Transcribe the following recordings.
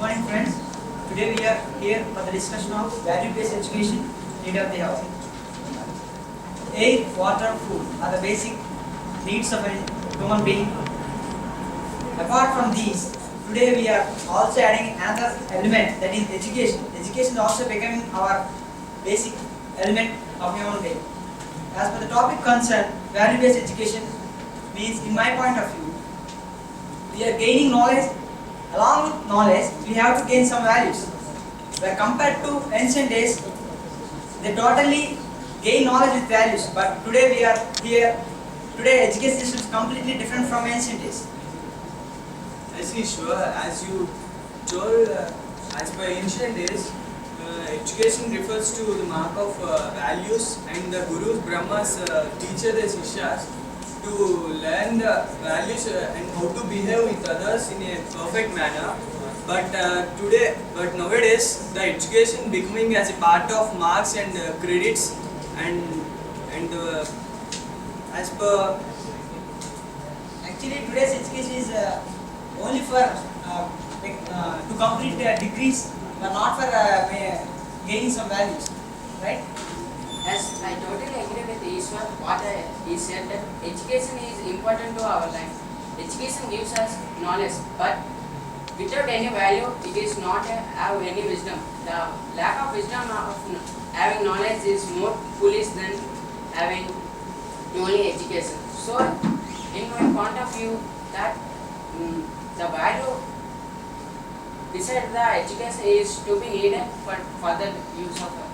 morning, friends. Today we are here for the discussion of value-based education, need of the hour. Air, water, food are the basic needs of a human being. Apart from these, today we are also adding another element, that is education. Education is also becoming our basic element of human being. As per the topic concerned, value-based education means, in my point of view, we are gaining knowledge. Along with knowledge, we have to gain some values. Where compared to ancient days, they totally gain knowledge with values. But today we are here. Today education system is completely different from ancient days. I see, sure. As you told, as per ancient days, education refers to the mark of values, and the gurus, Brahmas, teach the Sishyas to learn the values and how to behave with others in a perfect manner. But nowadays, the education becoming as a part of marks and credits, and as per Actually, today's education is only for to complete degrees, but not for gaining some values, right? Yes, I totally agree with Ishwar. What he said, that education is important to our life. Education gives us knowledge, but without any value, it is not have any wisdom. The lack of wisdom of having knowledge is more foolish than having only education. So, in my point of view, that the value beside the education is to be needed for further use of it.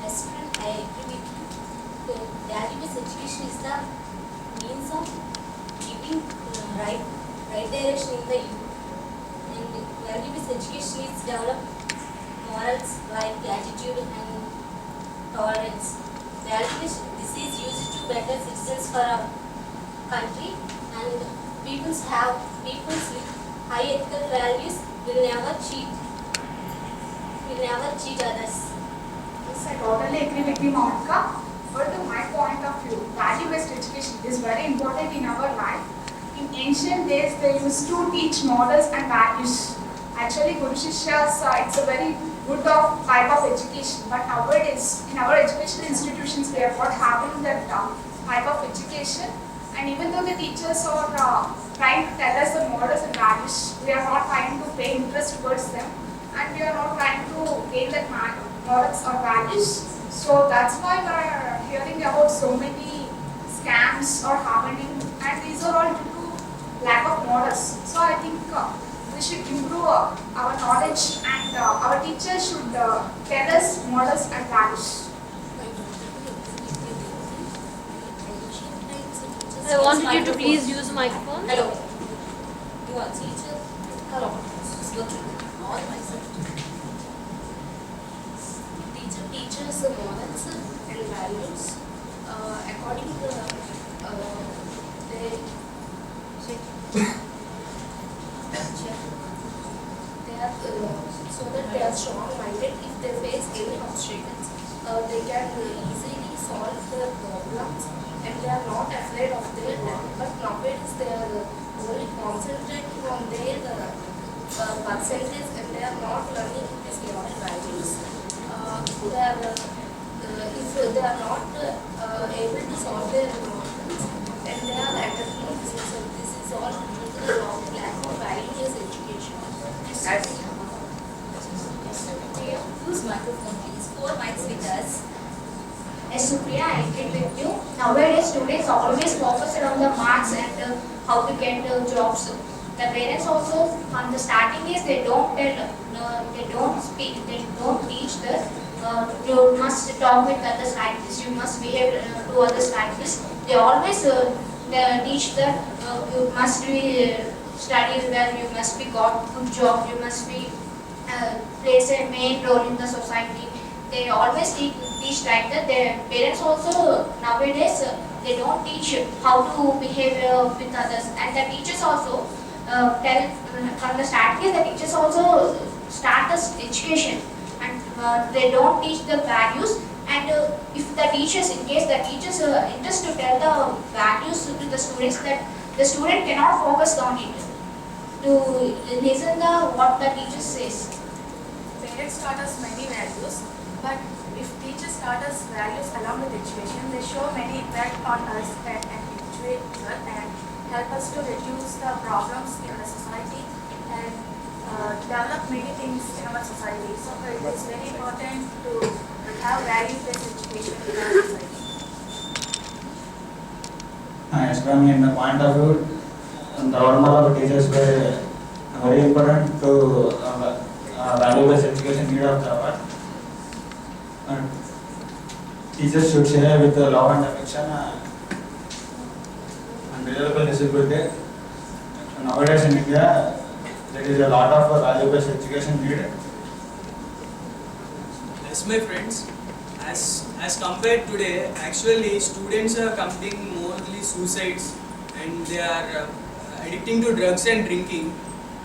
Yes, friend, I agree with you. The value-based education is the means of giving right direction in the youth. And value-based education is develop morals like gratitude and tolerance. Value-based, this is used to better citizens for our country, and people with high ethical values will never cheat others. Yes, I totally agree with you, Monica. But to my point of view, value-based education is very important in our life. In ancient days, they used to teach morals and values. Actually, Guru Shishyas, it's a very good type of education. But nowadays, in our educational institutions, we have not having that type of education. And even though the teachers are trying to tell us the morals and values, we are not trying to pay interest towards them, and we are not trying to gain that morals or values. So that's why we are hearing about so many scams or happening, and these are all due to lack of morals. So I think we should improve our knowledge, and our teachers should tell us morals and values. I wanted you to please use the microphone. Hello. You are teacher. Hello. All myself. Teacher teaches the morals and values according to they are so that they are strong-minded. If they face any obstacles, they can easily solve their problems, and they are not afraid of their death. But nowadays they are only concentrating on their percentage, and they are not learning these moral values. They are, if they are not able to solve their problems, and they are attempting this. So this is all due to the lack of values education. Use microphone please. 4 mics with us. Yes, Supriya, I agree with you. Nowadays, students always focus on the marks and how to get jobs. The parents also, from the starting is they don't tell, they don't speak, they don't teach that you must talk with others like this, you must behave to others like this. They always they teach that you must be study well, you must be got good job, you must be plays a main role in the society. They always teach like that. Their parents also nowadays they don't teach how to behave with others, and the teachers also tell from the starting. The teachers also start this education, and they don't teach the values. And if the teachers, in case the teachers interest to tell the values to the students, that the student cannot focus on it. to listen the what the teacher says. Parents taught us many values, but if teachers taught us values along with education, they show many impact on us and individual and help us to reduce the problems in the society and develop many things in our society. So it is very important to have value-based education in our society. Yes, ma'am, in the point of view, the role model of teachers were very important to value-based education need of the hour. Teachers should share with love and affection and reliable disability. Nowadays in India, there is a lot of value-based education needed. Yes, my friends, as compared today, actually students are committing mostly suicides and they are addicting to drugs and drinking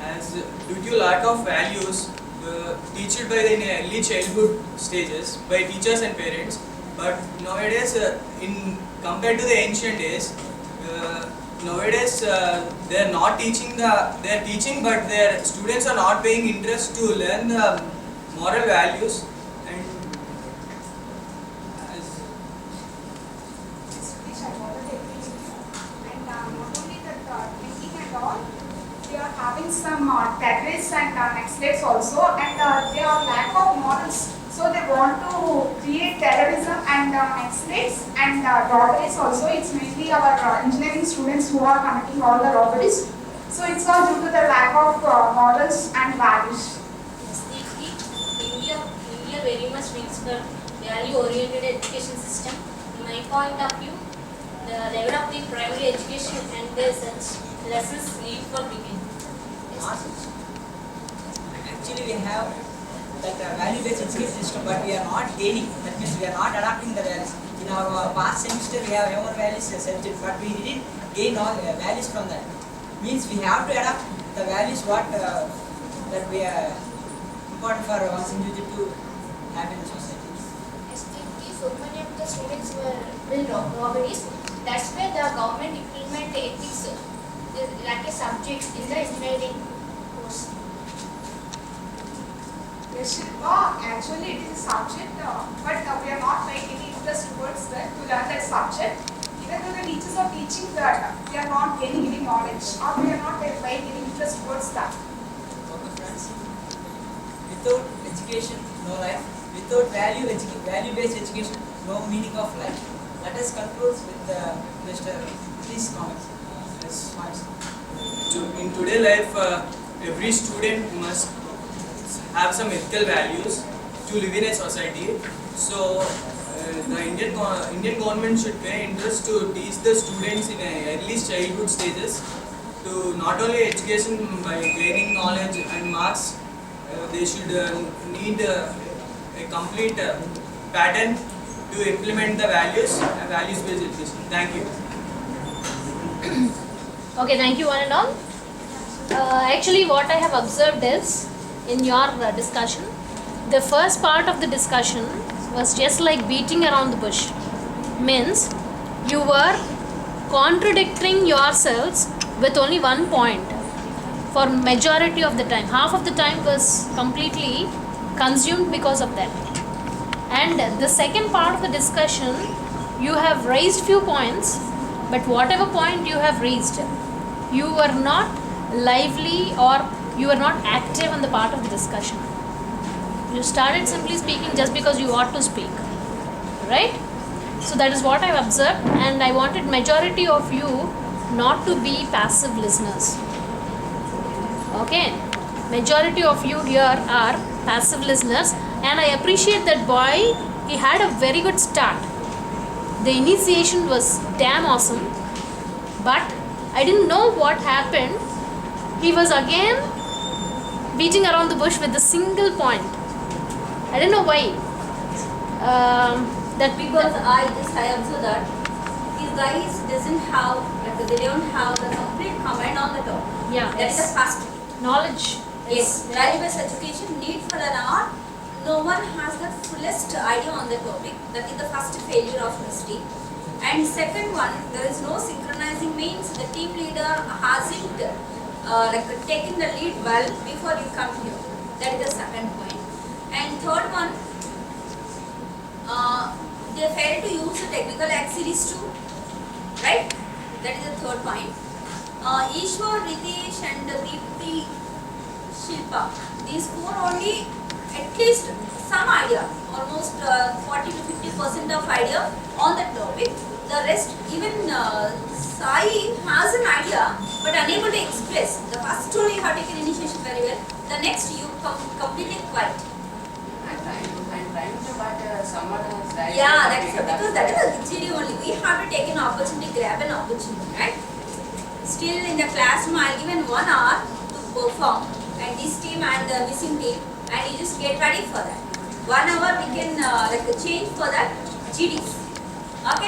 as due to lack of values taught by the early childhood stages by teachers and parents. But nowadays, in compared to the ancient days, nowadays they are not teaching they are teaching, but their students are not paying interest to learn the moral values. And Which I totally agree with you. And not only that drinking and all, they are having some terrorists and nextlates also, and they are lack of morals. So they want to create terrorism and nextlates and robberies also. It's mainly our engineering students who are committing all the robberies. So it's all due to the lack of morals and values. India very much needs for value-oriented education system. In my point of view, the level of the primary education and their such lessons need for beginning. Actually, we have that value-based education system, but we are not gaining. That means we are not adapting the values. In our past semester, we have our values subject, but we didn't gain all values from that. Means we have to adapt the values what that we are important for one individual to have in the society. Especially so many of the students will robberies. That's why the government implement ethics like a subject in the engineering course. Yes, Shilpa, actually it is a subject, but we are not paying any interest towards that to learn that subject. Even though the teachers are teaching that, we are not gaining any knowledge or we are not paying any interest towards that. Okay, friends. Without education, no life. Without value-based education, no meaning of life. Let us conclude with Mr. Please comments. Yes, points. in today life, every student must have some ethical values to live in a society. So the Indian government should pay interest to teach the students in early childhood stages to not only education by gaining knowledge and marks, they should need a complete pattern to implement the values and values-based education. Thank you. Okay, thank you one and all. Actually, what I have observed is, in your discussion, the first part of the discussion was just like beating around the bush. Means, you were contradicting yourselves with only one point for majority of the time. Half of the time was completely consumed because of that. And the second part of the discussion, you have raised few points, but whatever point you have raised, you were not lively or you were not active on the part of the discussion. You started simply speaking just because you ought to speak, right? So that is what I have observed, and I wanted majority of you not to be passive listeners. Okay, majority of you here are passive listeners, and I appreciate that boy. He had a very good start. The initiation was damn awesome, but I didn't know what happened. He was again beating around the bush with a single point. I don't know why. That Because I observed that these guys doesn't have, like, they don't have the complete command on the top. Yeah, That is yes. the first. Knowledge. Yes, value-based education need for an art. No one has the fullest idea on the topic. That is the first failure of history. And second one, there is no synchronizing, means the team leader hasn't like taken the lead well before you come here. That is the second point. And third one, they failed to use the technical X series too, right? That is the third point. Ishwar, Ritesh and Deepti, Shilpa, these four only at least some idea, almost 40 to 50% of idea on the topic. The rest, even Sai has an idea but unable to express. The first only you have taken initiation very well. The next you completely quiet. I'm trying to, but someone else. Yeah, that's because that is the GD only. We have to take an opportunity, grab an opportunity, right? Still in the classroom, I'll give in 1 hour to perform, and this team and the missing team, and you just get ready for that. 1 hour we can like change for that GDs. Okay?